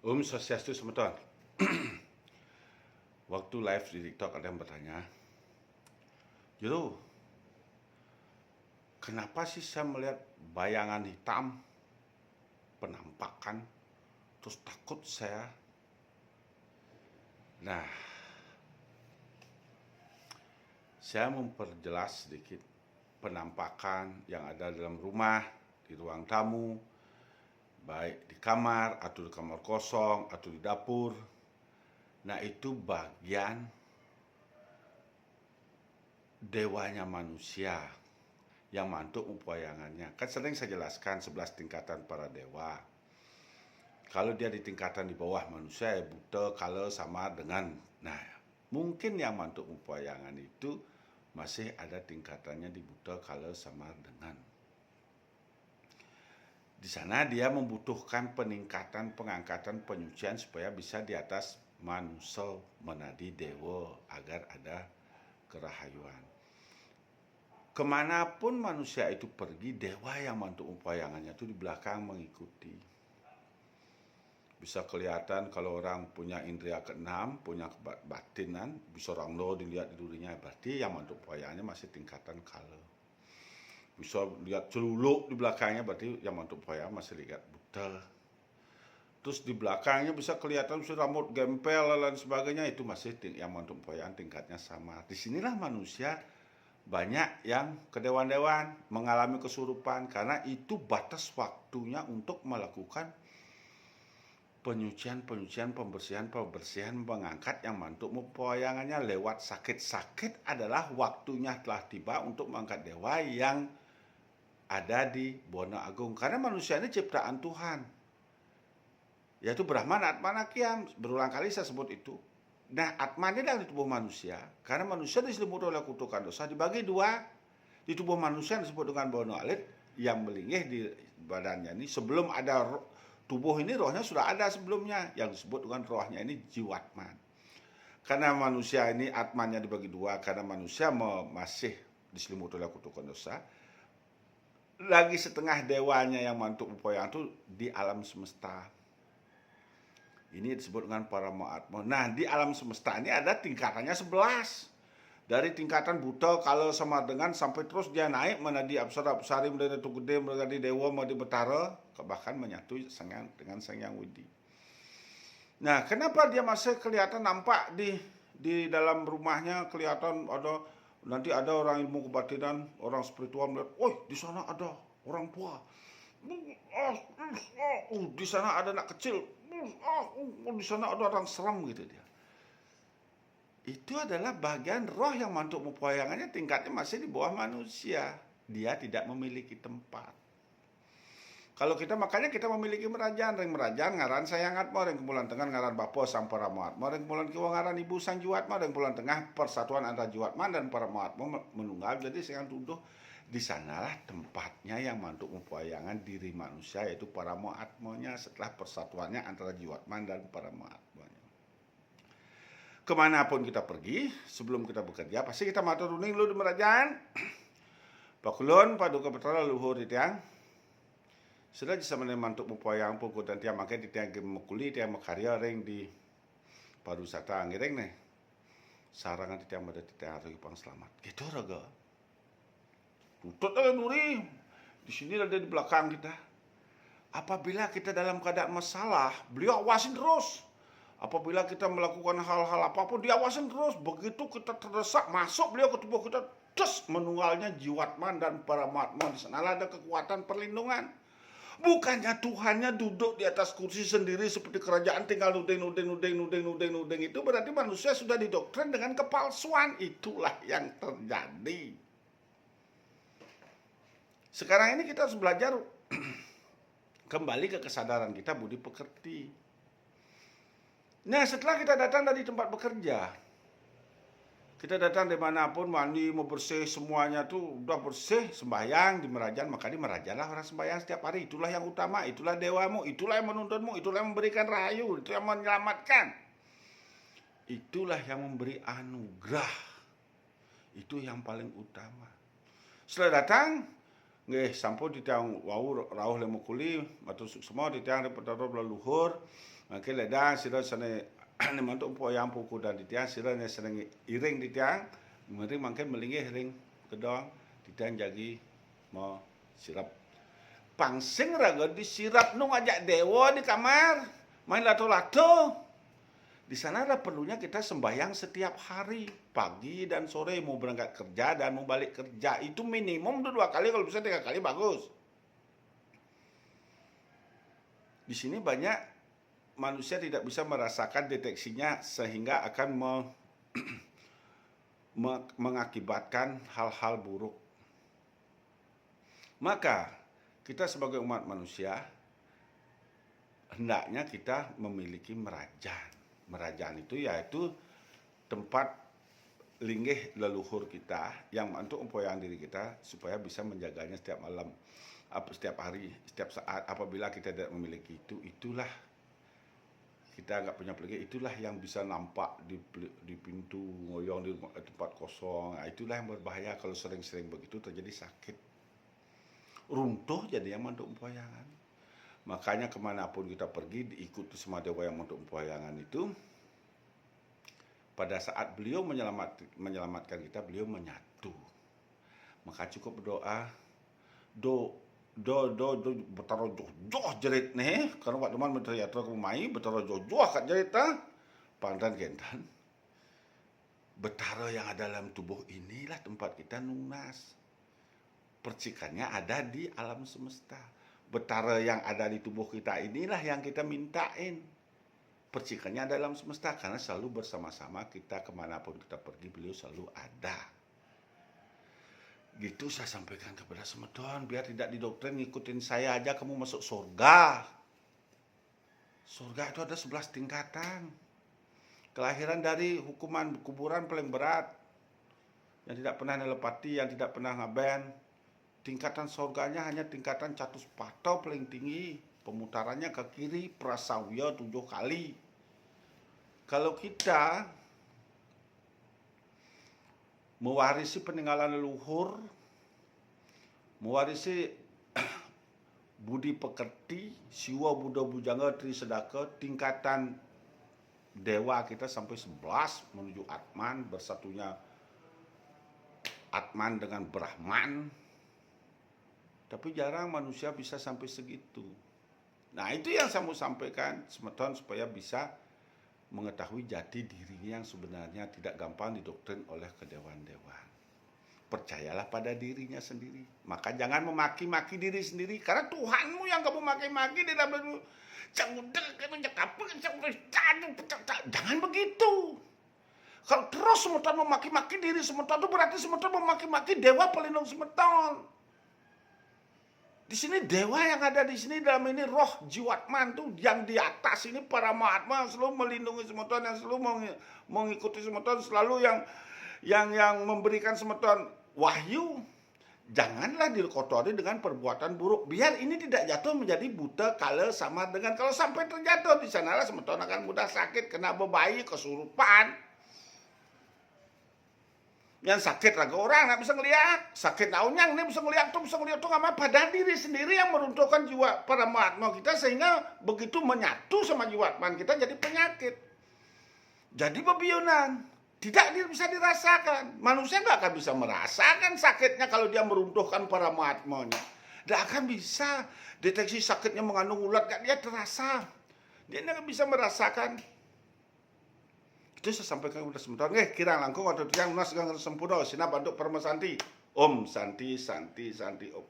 Swastiastu semeton. Waktu live di TikTok ada yang bertanya, Jero, kenapa sih saya melihat bayangan hitam, penampakan, terus takut saya? Nah, saya memperjelas sedikit penampakan yang ada dalam rumah, di ruang tamu, baik di kamar atau di kamar kosong atau di dapur. Nah, itu bagian dewanya manusia yang mantuk upayangannya. Kan sering saya jelaskan 11 tingkatan para dewa. Kalau dia di tingkatan di bawah manusia, ya buta, kala, sama dengan. Nah, mungkin yang mantuk upayangan itu masih ada tingkatannya di buta, kala, sama dengan. Di sana dia membutuhkan peningkatan, pengangkatan, penyucian supaya bisa di atas manusia menadi dewa agar ada kerahayuan. Kemanapun manusia itu pergi, dewa yang mantuk upayangannya itu di belakang mengikuti. Bisa kelihatan kalau orang punya indera keenam, punya batinan, bisa orang lo dilihat di durinya, berarti yang mantuk upayangannya masih tingkatan kala. Bisa lihat celuluk di belakangnya, berarti yang mantuk upayangan masih lihat buta. Terus di belakangnya bisa kelihatan rambut gempel dan lain sebagainya, itu masih yang mantuk upayangan tingkatnya sama. Disinilah manusia banyak yang kedewan-dewan mengalami kesurupan karena itu batas waktunya untuk melakukan penyucian, pembersihan, mengangkat yang mantuk upayangannya lewat sakit. Adalah waktunya telah tiba untuk mengangkat dewa yang ada di Bona Agung. Karena manusia ini ciptaan Tuhan, yaitu Brahman, Atman, Akyam. Berulang kali saya sebut itu. Nah, Atman ini di tubuh manusia. Karena manusia diselimuti oleh kutukan dosa, dibagi dua. Di tubuh manusia yang disebut dengan Bono Alit, yang melingih di badannya ini. Sebelum ada tubuh ini, rohnya sudah ada sebelumnya. Yang disebut dengan rohnya ini Jiwatman. Karena manusia ini Atmannya dibagi dua. Karena manusia masih diselimuti oleh kutukan dosa. Lagi setengah dewanya yang mantuk upayangan itu di alam semesta. Ini disebut dengan Paramaatma. Nah, di alam semesta ini ada tingkatannya 11. Dari tingkatan buta, kalau sama dengan, sampai terus dia naik menjadi apsara-apsari, menjadi Tugede, menjadi dewa, menjadi betara, bahkan menyatu dengan Sang Yang Widi. Nah, kenapa dia masih kelihatan nampak di dalam rumahnya, kelihatan ada, nanti ada orang ilmu kebatinan, orang spiritual melihat, "Woi, di sana ada orang tua. Di sana ada anak kecil. Di sana ada orang seram," gitu dia. Itu adalah bagian roh yang mantuk upayangannya tingkatnya masih di bawah manusia. Dia tidak memiliki tempat. Kalau kita makanya kita memiliki merajaan, ring merajaan ngaran Sayang Atma, ring kemulan tengah ngaran Bapa Sang Paramaatma, ring kemulan kiwa ngaran Ibu Sang Jiwatma, ring kemulan tengah persatuan antara Jiwatma dan Paramaatma menunggal. Jadi saya tuduh di sanalah tempatnya yang mantuk upayangan diri manusia, yaitu Paramaatmanya setelah persatuannya antara Jiwatma dan Paramaatmanya. Kemanapun kita pergi, sebelum kita bekerja, pasti kita matur nuning lu di merajaan. Pakulun paduka betara luhur di tiang. Sudah bisa mantuk upayang pukul dan tiang makai di tiang mekuli, tiang makarya ring di pariwisata ngiring nih. Sarangan di tiang pada tiang hari pang selamat. Gitu raga. Tutut aja duri. Di sini ada di belakang kita. Apabila kita dalam keadaan masalah, beliau awasin terus. Apabila kita melakukan hal-hal apapun, diawasin terus. Begitu kita terdesak, masuk beliau ke tubuh kita, terus menunggalnya Jiwatman dan Paramaatma. Di sana ada kekuatan perlindungan. Bukannya Tuhannya duduk di atas kursi sendiri seperti kerajaan tinggal nuding. Itu berarti manusia sudah didoktrin dengan kepalsuan. Itulah yang terjadi. Sekarang ini kita harus belajar kembali ke kesadaran kita budi pekerti. Nah, setelah kita datang dari tempat bekerja, kita datang dimanapun, mandi, mau bersih, semuanya tuh udah bersih, sembahyang di merajaan, maka di merajaanlah orang sembahyang setiap hari. Itulah yang utama, itulah dewamu, itulah yang menuntunmu, itulah yang memberikan rahayu, itu yang menyelamatkan. Itulah yang memberi anugerah. Itu yang paling utama. Setelah datang, nggih sampun ditiang wau rawuh lemu kuli matur suksema ditiang repetaro leluhur mangke ledang sira sane mantuk poyang puku dan ditiang sira ne seneng iring ditiang mering mangke melinggih ring kedong ditiang jagi mau sirap pangsing raga disirap nu ngajak dewa di kamar main lato-lato. Di sana ada perlunya kita sembahyang setiap hari, pagi dan sore, mau berangkat kerja dan mau balik kerja. Itu minimum 2 kali, kalau bisa 3 kali bagus. Di sini banyak manusia tidak bisa merasakan deteksinya sehingga akan mengakibatkan hal-hal buruk. Maka kita sebagai umat manusia hendaknya kita memiliki merajaan. Merajaan itu yaitu tempat linggih leluhur kita yang untuk empoyang diri kita supaya bisa menjaganya setiap malam, setiap hari, setiap saat. Apabila kita tidak memiliki itu, itulah kita nggak punya peligih, itulah yang bisa nampak di pintu ngoyong di tempat kosong. Nah, itulah yang berbahaya kalau sering-sering begitu terjadi sakit. Runtuh jadi yang untuk empoyangan. Makanya kemanapun kita pergi diikuti semua dewa yang untuk empoyangan itu. Pada saat beliau menyelamatkan kita, beliau menyatu. Maka cukup berdoa. Betaro joh jerit nih. Karena waktu teman menteri yatra kumai, betaro joh kat jerit Pandan gentan. Betara yang ada dalam tubuh inilah tempat kita nunas. Percikannya ada di alam semesta. Betara yang ada di tubuh kita inilah yang kita mintain. Percikannya ada dalam semesta karena selalu bersama-sama kita kemanapun kita pergi beliau selalu ada. Gitu saya sampaikan kepada Semedon biar tidak didoktrin ngikutin saya aja kamu masuk surga. Surga itu ada 11 tingkatan. Kelahiran dari hukuman kuburan paling berat. Yang tidak pernah nelepati, yang tidak pernah ngaben. Tingkatan surganya hanya tingkatan catus patau paling tinggi. Pemutarannya ke kiri, prasawya 7 kali. Kalau kita mewarisi peninggalan leluhur, mewarisi budi pekerti, siwa Buddha Bujangga Tri Sedaka, tingkatan dewa kita sampai 11 menuju Atman, bersatunya Atman dengan Brahman. Tapi jarang manusia bisa sampai segitu. Nah itu yang saya mau sampaikan Semedon supaya bisa mengetahui jati dirinya yang sebenarnya tidak gampang didoktrin oleh kedewaan-dewaan. Percayalah pada dirinya sendiri. Maka jangan memaki-maki diri sendiri. Karena Tuhanmu yang kamu maki-maki di dalam dirimu. Jangan begitu. Kalau terus Semedon memaki-maki diri Semedon itu berarti Semedon memaki-maki dewa pelindung Semedon. Di sini dewa yang ada di sini dalam ini roh jiwatman tuh yang di atas ini para mahatma selalu melindungi Semedon, yang selalu mengikuti Semedon, selalu yang memberikan Semedon wahyu. Janganlah dikotori dengan perbuatan buruk. Biar ini tidak jatuh menjadi buta kala sama dengan kalau sampai terjatuh di sanalah Semedon akan mudah sakit, kena bebayi, kesurupan. Yang sakit raga orang nggak bisa ngeliat, sakit naunyang ini bisa ngeliat tuh sama pada diri sendiri yang meruntuhkan jiwa para mahatma kita sehingga begitu menyatu sama jiwatman kita jadi penyakit, jadi bebiunan, tidak bisa dirasakan. Manusia nggak akan bisa merasakan sakitnya kalau dia meruntuhkan para mahatmanya. Nggak akan bisa deteksi sakitnya mengandung ulat, nggak dia terasa, dia nggak bisa merasakan. Itu saya sampaikan kepada Semedon, kirang langkung atau tiang lunas gang sempurna, sinap bantu perma santi. Om santi santi santi om.